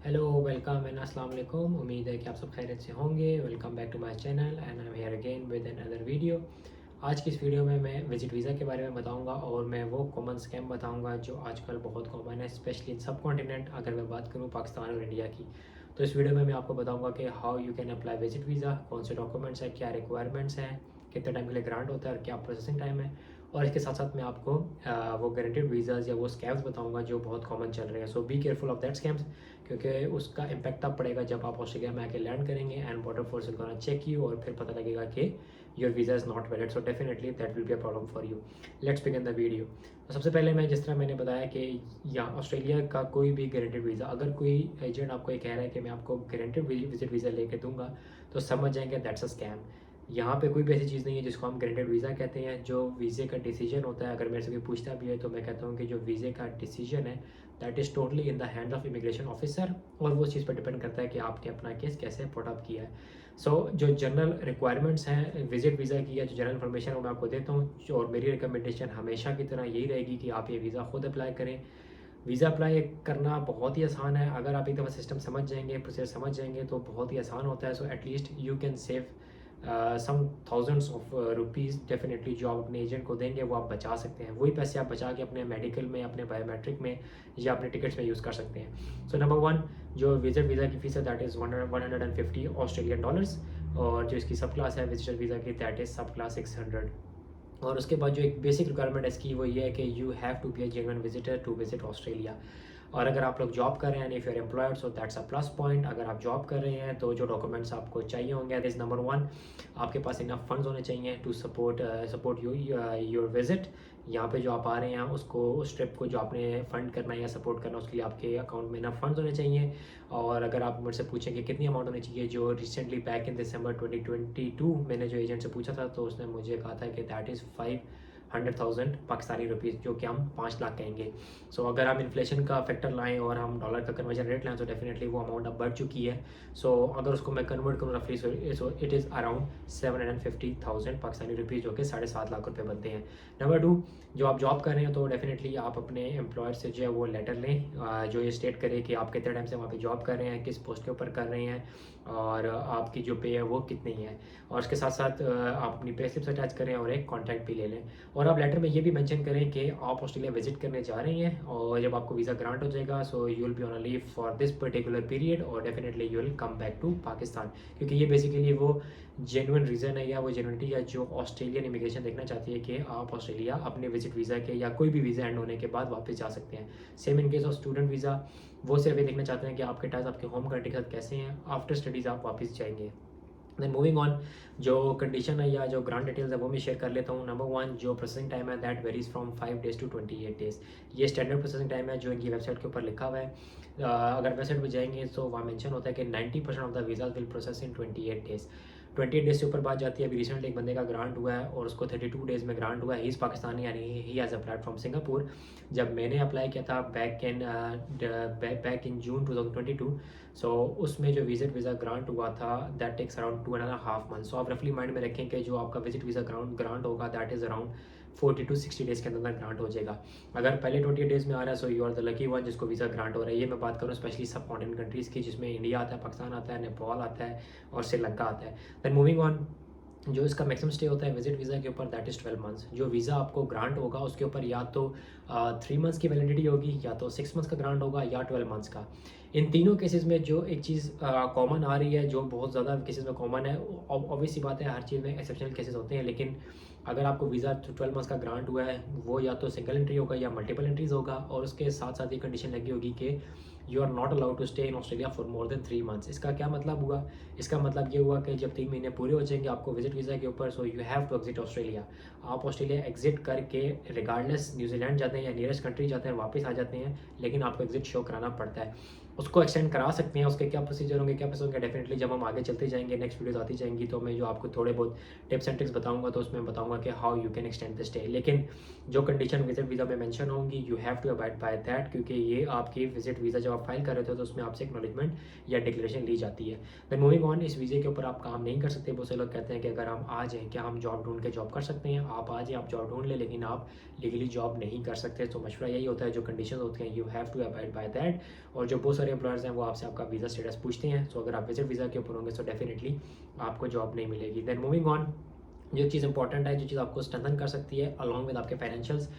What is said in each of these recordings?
Hello welcome and अस्सलाम वालेकुम। उम्मीद है कि आप सब खैरियत से होंगे। Welcome back to my channel and I am here again with another video. आज की इस वीडियो में मैं विजिट वीज़ा के बारे में बताऊंगा और मैं वो कॉमन स्कैम बताऊंगा जो आजकल बहुत कॉमन है, स्पेशली इन सब कॉन्टिनेंट। अगर मैं बात करूं पाकिस्तान और इंडिया की, तो इस वीडियो में मैं आपको बताऊंगा कि how you can apply visit visa, कौन से डॉक्यूमेंट्स हैं, क्या रिक्वायरमेंट्स हैं, कितने टाइम के लिए ग्रांट होता है और क्या प्रोसेसिंग टाइम है। और इसके साथ साथ मैं आपको वो गारंटेड वीज़ाज़ या वो स्कैम्स बताऊंगा जो बहुत कॉमन चल रहे हैं। So be careful of that scams, क्योंकि उसका इम्पैक्ट तब पड़ेगा जब आप ऑस्ट्रेलिया में आके लैंड करेंगे and border force will gonna check you और फिर पता लगेगा कि your visa is not valid. So definitely that will be a problem for you. Let's begin the video. तो सबसे पहले मैं जिस तरह मैंने बताया कि यहाँ ऑस्ट्रेलिया का कोई भी गारंटेड वीज़ा, अगर कोई एजेंट आपको ये कह रहा है कि मैं आपको गारंटेड विजिट वीज़ा लेके दूंगा, तो समझ जाएंगे दैट्स अ स्कैम। यहाँ पे कोई भी ऐसी चीज़ नहीं है जिसको हम गारंटेड वीज़ा कहते हैं। जो वीज़े का डिसीजन होता है, अगर मेरे से कोई पूछता भी है तो मैं कहता हूँ कि जो वीज़े का डिसीजन है that is totally in the hand of immigration officer, और वो उस चीज़ पर डिपेंड करता है कि आपने अपना केस कैसे पुट अप किया है। सो जो जनरल रिक्वायरमेंट्स हैं विजिट वीज़ा की या जो जनरल इन्फॉर्मेशन है वो मैं आपको देता हूँ, और मेरी रिकमेंडेशन हमेशा की तरह यही रहेगी कि आप ये वीज़ा खुद अप्लाई करें। वीज़ा अप्लाई करना बहुत ही आसान है। अगर आप एक दफ़ा सिस्टम समझ जाएंगे, प्रोसेस समझ जाएंगे, तो बहुत ही आसान होता है। So at least you can save some thousands of rupees definitely. जो आप अपने एजेंट को देंगे वो आप बचा सकते हैं। वही पैसे आप बचा के अपने मेडिकल में, अपने बायोमेट्रिक में या अपने टिकट्स में यूज़ कर सकते हैं। सो नंबर वन, जो विजिट वीज़ा की फ़ीस है दैट इज़ 150 ऑस्ट्रेलियन डॉलर्स, और जो इसकी सब क्लास है विजिटर वीज़ा की दैट इज़ सब क्लास 600। और उसके बाद जो एक बेसिक रिक्वायरमेंट है इसकी वो ये है कि you have to be a genuine visitor to visit Australia. और अगर आप लोग जॉब कर रहे हैं, if you are employed, so that's a plus point. अगर आप जॉब कर रहे हैं तो जो डॉक्यूमेंट्स आपको चाहिए होंगे इज़ नंबर वन, आपके पास इनफ फंड्स होने चाहिए to support you your visit. यहाँ पे जो आप आ रहे हैं उसको, उस ट्रिप को जो आपने फंड करना है या सपोर्ट करना है, उसके लिए आपके अकाउंट में इनफ फंड्स होने चाहिए। और अगर आप मुझसे पूछें कि कितनी अमाउंट होनी चाहिए, जो रिसेंटली बैक इन दिसंबर 2022 मैंने जो एजेंट से पूछा था तो उसने मुझे कहा था कि दैट इज़ 500,000 पाकिस्तानी रुपीज़, जो कि हम 5 लाख कहेंगे। सो अगर हम इन्फ्लेशन का फैक्टर लाएं और हम डॉलर का कन्वर्जन रेट लाएं तो डेफिनेटली वो अमाउंट अब बढ़ चुकी है। सो अगर उसको मैं कन्वर्ट करूँ रफली, so it is around 750,000 Pakistani rupees, जो कि 7.5 लाख रुपये बनते हैं। नंबर टू, जो आप जॉब कर रहे हैं तो डेफिनेटली आप अपने एम्प्लॉयर से जो है वो लेटर लें जो ये स्टेट करे कि आप कितने टाइम से वहाँ पे जॉब कर रहे हैं, किस पोस्ट के ऊपर कर रहे हैं, और आपकी जो पे है वो कितनी है। और उसके साथ साथ आप अपनी पे स्लिप्स अटैच करें और एक कॉन्ट्रैक्ट भी ले लें। और आप लेटर में ये भी मेंशन करें कि आप ऑस्ट्रेलिया विजिट करने जा रहे हैं, और जब आपको वीज़ा ग्रांट हो जाएगा so you will be on a leave for this particular period, और definitely you will come back to Pakistan. क्योंकि ये बेसिकली वो जेन्युइन रीज़न है या वो जेन्युइनिटी है जो ऑस्ट्रेलियन इमिग्रेशन देखना चाहती है कि आप ऑस्ट्रेलिया अपने विजिट वीज़ा के या कोई भी वीज़ा एंड होने के बाद वापस जा सकते हैं। Same in case of student visa, वो सिर्फ ये देखना चाहते हैं कि आपके टाइज आपके होम कंट्री के साथ कैसे हैं, आफ्टर स्टडीज़ आप वापस जाएंगे। देन मूविंग ऑन, जो कंडीशन है या जो ग्रांट डिटेल्स है वो मैं शेयर कर लेता हूँ। नंबर वन, जो प्रोसेसिंग टाइम है that varies from 5 days to 28 days. ये स्टैंडर्ड प्रोसेसिंग टाइम है जो इनकी वेबसाइट के ऊपर लिखा हुआ है। अगर वेबसाइट पर जाएंगे तो वहाँ मेंशन होता है कि 90% of the visa will process in 28 days. 28 days से ऊपर बात जाती है। अभी रिसेंटली एक बंदे का ग्रांट हुआ है और उसको 32 डेज़ में ग्रांट हुआ है। ही इज़ पाकिस्तानी, यानी he has applied from Singapore. जब मैंने अप्लाई किया था बैक इन जून 2022, सो उसमें जो विजिट वीज़ा ग्रांट हुआ था दैट टेक्स अराउंड 2.5 मंथ। सो आप रफली माइंड में रखें कि जो आपका विजिट वीज़ा ग्रांट होगा that is around 40 to 60 days के अंदर ग्रांट हो जाएगा। अगर पहले 28 डेज़ में आ रहा है so you are the lucky one जिसको वीज़ा ग्रांट हो रहा है। ये मैं बात करूँ स्पेशली सब कॉन्टिनेंट कंट्रीज़ की, जिसमें इंडिया आता है, पाकिस्तान आता है, नेपाल आता है और श्रीलंका आता है। देन मूविंग ऑन, जो इसका मैक्सिमम स्टे होता है विजिट वीज़ा के ऊपर दैट इज़ 12 मंथ्स। जो वीज़ा आपको ग्रांट होगा उसके ऊपर या तो 3 मंथ्स की वैलिडिटी होगी, या तो 6 मंथ्स का ग्रांट होगा, या 12 मंथ्स का। इन तीनों केसेस में जो एक चीज़ कॉमन आ रही है, जो बहुत ज़्यादा केसेस में कॉमन है, ऑब्वियस सी बात है हर चीज़ में एक्सेप्शनल केसेस होते हैं, लेकिन अगर आपको वीज़ा 12 मंथ्स का ग्रांट हुआ है वो या तो सिंगल एंट्री होगा या मल्टीपल एंट्रीज़ होगा, और उसके साथ साथ ये कंडीशन लगी होगी कि you are not allowed to stay in Australia for more than 3 months. इसका क्या मतलब हुआ? इसका मतलब ये हुआ कि जब 3 महीने पूरे हो जाएंगे आपको विजिट वीज़ा के ऊपर, so you have to exit Australia. आप ऑस्ट्रेलिया एग्जिट करके रिगार्डलेस न्यूजीलैंड जाते हैं या नियरेस्ट कंट्री जाते हैं, वापस आ जाते हैं, लेकिन आपको एग्जिट शो कराना पड़ता है। उसको एक्सटेंड करा सकते हैं, उसके क्या प्रोसीजर होंगे, क्या प्रोसेस होंगे, डेफिनेटली जब हम आगे चलते जाएंगे, नेक्स्ट वीडियोस आती जाएंगी, तो मैं जो आपको थोड़े बहुत टिप्स एंड ट्रिक्स बताऊंगा तो उसमें बताऊंगा कि how you can extend the stay. लेकिन जो कंडीशन विजिट वीज़ा में मेंशन होंगी you have to abide by that, क्योंकि ये आपकी विजिट वीज़ा जब आप फाइल कर रहे थे तो उसमें आपसे एक्नॉलेजमेंट या डिक्लेरेशन ली जाती है। देन मूविंग ऑन, इस वीज़े के ऊपर आप काम नहीं कर सकते। बहुत से लोग कहते हैं कि अगर हम आ जाएँ क्या हम जॉब ढूंढ के जॉब कर सकते हैं? आप आ जाएँ, आप जॉब ढूंढ लें, लेकिन आप लीगली जॉब नहीं कर सकते। तो मशवरा यही होता है, जो कंडीशन होती हैं you have to abide by that. और जो बहुत सारे एम्प्लॉयर्स हैं वो आपसे आपका वीज़ा स्टेटस पूछते हैं. सो अगर आप विजिट वीज़ा के ऊपर होंगे तो डेफिनेटली आपको जॉब नहीं मिलेगी. देन मूविंग ऑन, जो चीज़ इंपॉर्टेंट है, जो चीज़ आपको स्ट्रेंथन कर सकती है अलॉन्ग विद आपके फाइनेंशियल्स,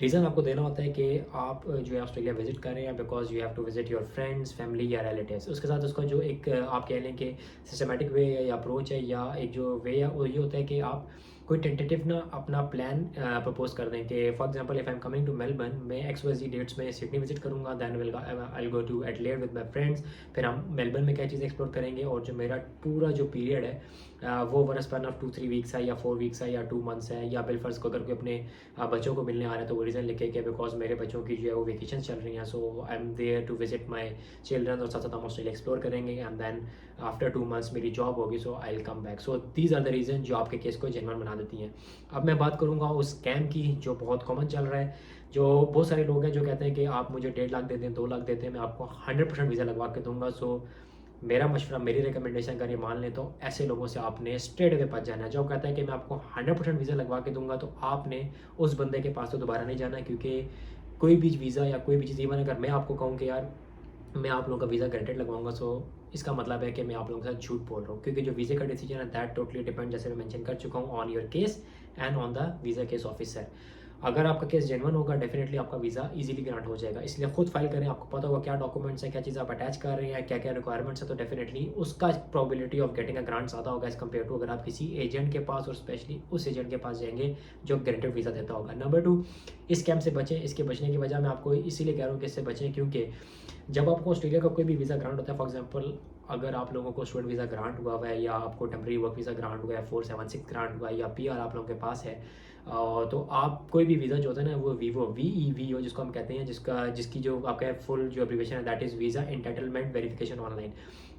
रीज़न आपको देना होता है कि आप जो है ऑस्ट्रेलिया विजिट कर रहे हैं because you have to visit your friends, family या रिलेटिव्स. उसके साथ उसका जो एक आप कह लें कि सिस्टमेटिक वे या अप्रोच है या एक जो वे है वो ये होता है कि आप कोई टेंटेटिव ना अपना प्लान प्रपोज कर दें कि for example if I am coming to Melbourne, मैं XYZ डेट्स में सिडनी विजिट करूँगा, then I go to Adelaide with my friends. फिर हम मेलबर्न में क्या चीज़ें एक्सप्लोर करेंगे और जो मेरा पूरा जो पीरियड है वो वन स्पैन ऑफ 2-3 वीक्स है या 4 वीक्स है या 2 मंथ्स है. या बिलफर्स को अगर कोई अपने बच्चों को मिलने आ रहा है तो वो रीज़न लिखे कि बिकॉज मेरे बच्चों की जो है वो वेकेशन चल रही हैं, so I am there to visit my children, और साथ साथ हम ऑस्ट्रेलिया एक्सप्लोर करेंगे एंड देन आफ्टर 2 मंथ्स मेरी जॉब होगी, so I will come back. So these are the reason जो आपके केस को जेन्युइन बना देती हैं. अब मैं बात करूँगा उस स्कैम की जो बहुत कॉमन चल रहा है. जो बहुत सारे लोग हैं जो कहते हैं कि आप मुझे 1.5 लाख दे दें, 2 लाख देते हैं, मैं आपको 100% वीज़ा लगवा के दूंगा. सो मेरा मशवरा, मेरी रिकमेंडेशन अगर ये मान लें तो ऐसे लोगों से आपने स्ट्रेट अवे बच जाना है. जो कहता है कि मैं आपको 100% वीज़ा लगवा के दूंगा, तो आपने उस बंदे के पास तो दोबारा नहीं जाना, क्योंकि कोई भी वीज़ा या कोई भी चीज़, इवन अगर मैं आपको कहूँ कि यार मैं आप लोगों का वीज़ा ग्रांटेड लगवाऊंगा, सो इसका मतलब है कि मैं आप लोगों के साथ झूठ बोल रहा हूँ, क्योंकि जो वीज़े का डिसीजन है दैट टोटली डिपेंड, जैसे मैं मेंशन कर चुका हूँ, on your case and on the visa case officer. अगर आपका केस जेन्युइन होगा डेफिनेटली आपका वीज़ा इजीली ग्रांट हो जाएगा. इसलिए खुद फाइल करें, आपको पता होगा क्या डॉक्यूमेंट्स हैं, क्या चीज़ आप अटैच कर रहे हैं, क्या क्या रिक्वायरमेंट्स है, तो डेफिनेटली उसका probability of getting a grant ज़्यादा होगा एज़ कम्पेयर टू अगर आप किसी एजेंट के पास, और स्पेशली उस एजेंट के पास जाएंगे जो ग्रांटेड वीज़ा देता होगा. नंबर 2, इस स्कैम से बचें. इसके बचने की वजह मैं आपको इसीलिए कह रहा हूँ कि इससे बचें, क्योंकि जब आपको ऑस्ट्रेलिया का कोई भी वीज़ा ग्रांट होता है, फॉर एग्जांपल अगर आप लोगों को स्टूडेंट वीज़ा ग्रांट हुआ है या आपको टेम्परेरी वर्क वीज़ा ग्रांट हुआ है, 476 ग्रांट हुआ है या PR आप लोगों के पास है, तो आप कोई भी वीज़ा जो होता है ना वो VEVO जिसको हम कहते हैं, जिसकी जो आपका फुल जो एब्रीविएशन है that is visa entitlement verification online.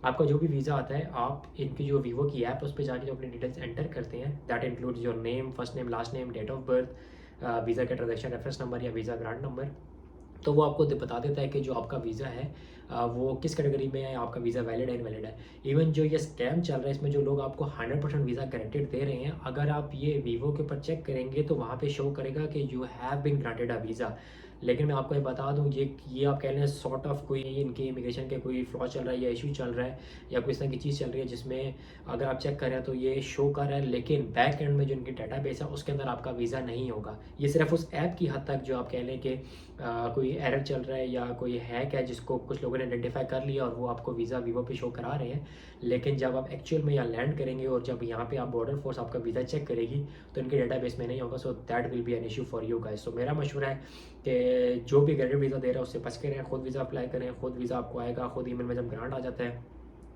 आपका जो भी वीज़ा आता है, आप इनकी जो वीवो की ऐप उस पर जाके जो अपनी डिटेल्स एंटर करते हैं, that includes your name, first name, last name, date of birth, visa का ट्रांजेक्शन रेफरेंस नंबर या वीज़ा ग्रांट नंबर, तो वो आपको बता देता है कि जो आपका वीज़ा है वो किस कैटेगरी में है, आपका वीज़ा वैलिड है इनवैलिड है. इवन जो ये स्कैम चल रहा है इसमें जो लोग आपको 100% वीज़ा गारंटेड दे रहे हैं, अगर आप ये वीवो के ऊपर चेक करेंगे तो वहाँ पे शो करेगा कि you have been granted a visa. लेकिन मैं आपको ये बता दूं, ये आप कह लें सॉर्ट ऑफ कोई इनके इमिग्रेशन के कोई फ्लॉ चल रहा है या इशू चल रहा है या कोई इस तरह की चीज़ चल रही है जिसमें अगर आप चेक करें तो ये शो कर रहा है, लेकिन बैक एंड में जो इनकी डेटाबेस है उसके अंदर आपका वीज़ा नहीं होगा. ये सिर्फ उस ऐप की हद तक जो आप कह लें कि कोई एरर चल रहा है या कोई हैक है जिसको कुछ लोगों ने आइडेंटिफाई कर लिया और वो आपको वीज़ा वीवो पे शो करा रहे हैं. लेकिन जब आप एक्चुअल में यहाँ लैंड करेंगे और जब यहाँ पे आप बॉर्डर फोर्स आपका वीज़ा चेक करेगी तो इनके डेटाबेस में नहीं होगा. So that will be an issue for you guys. So मेरा मशवरा है कि जो भी ग्रेडेड वीज़ा दे रहा है उससे बच के रहें, खुद वीज़ा अप्लाई करें, खुद वीज़ा आपको आएगा, खुद ईमेल में जब ग्रांट आ जाता है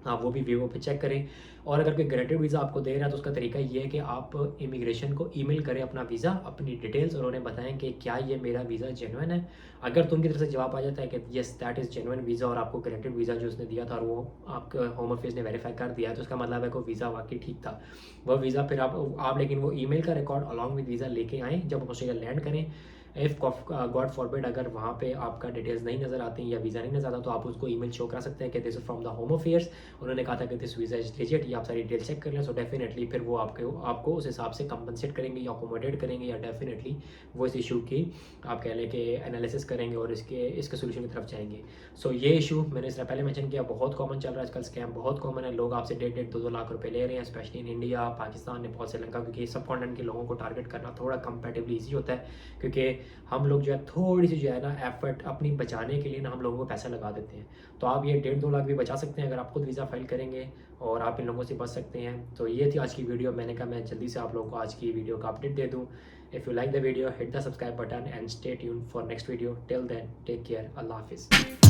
आप वो भी वीवो पे चेक करें. और अगर कोई ग्रेडेड वीज़ा आपको दे रहा है तो उसका तरीका ये है कि आप इमिग्रेशन को ईमेल करें अपना वीज़ा, अपनी डिटेल्स, और उन्हें बताएं कि क्या ये मेरा वीज़ा जेन्युइन है. अगर तो उनकी तरफ से जवाब आ जाता है कि yes that is genuine visa और आपको ग्रेडेड वीज़ा जो उसने दिया था और वो आपका होम ऑफिस ने वेरीफाई कर दिया, तो उसका मतलब है कि वीज़ा वाकई ठीक था. वह वीज़ा फिर आप लेकिन वो ईमेल का रिकॉर्ड अलॉन्ग विद वीज़ा लेके आएँ जब आप ऑस्ट्रेलिया लैंड करें. इफ़ गॉड फॉरबिड अगर वहाँ पे आपका डिटेल्स नहीं नज़र आती या वीज़ा नहीं नज़र आता तो आप उसको ईमेल शो करा सकते हैं कि this is from the home affairs, उन्होंने कहा था कि दिस वीज़ा इज लेजिट, ये आप सारी डिटेल चेक कर लें. सो डेफिनेटली फिर वो आपको उस हिसाब से कंपनसेट करेंगे या अकोमोडेट करेंगे या डेफिनेटली वो इस इशू की आप कह लें कि एनालिसिस करेंगे और इसके सोल्यूशन की तरफ जाएंगे. सो ये इशू मैंने इससे पहले मेंशन किया बहुत कॉमन चल रहा है आजकल, स्कैम बहुत कॉमन है. लोग आपसे 1.5-2 लाख रुपये ले रहे हैं, specially in India, Pakistan, Nepal, Sri Lanka, क्योंकि सब कॉन्टिनेंट के लोगों को टारगेट करना थोड़ा कंपैरेटिवली ईजी होता है, क्योंकि हम लोग जो है थोड़ी सी जो है ना एफर्ट अपनी बचाने के लिए ना हम लोगों को पैसा लगा देते हैं. तो आप ये 1.5-2 लाख भी बचा सकते हैं अगर आप खुद वीज़ा फाइल करेंगे और आप इन लोगों से बच सकते हैं. तो ये थी आज की वीडियो. मैंने कहा मैं जल्दी से आप लोगों को आज की वीडियो का अपडेट दे दूँ. If you like the video hit the subscribe button and stay tuned for next video. Till then take care. अल्लाह हाफिज़.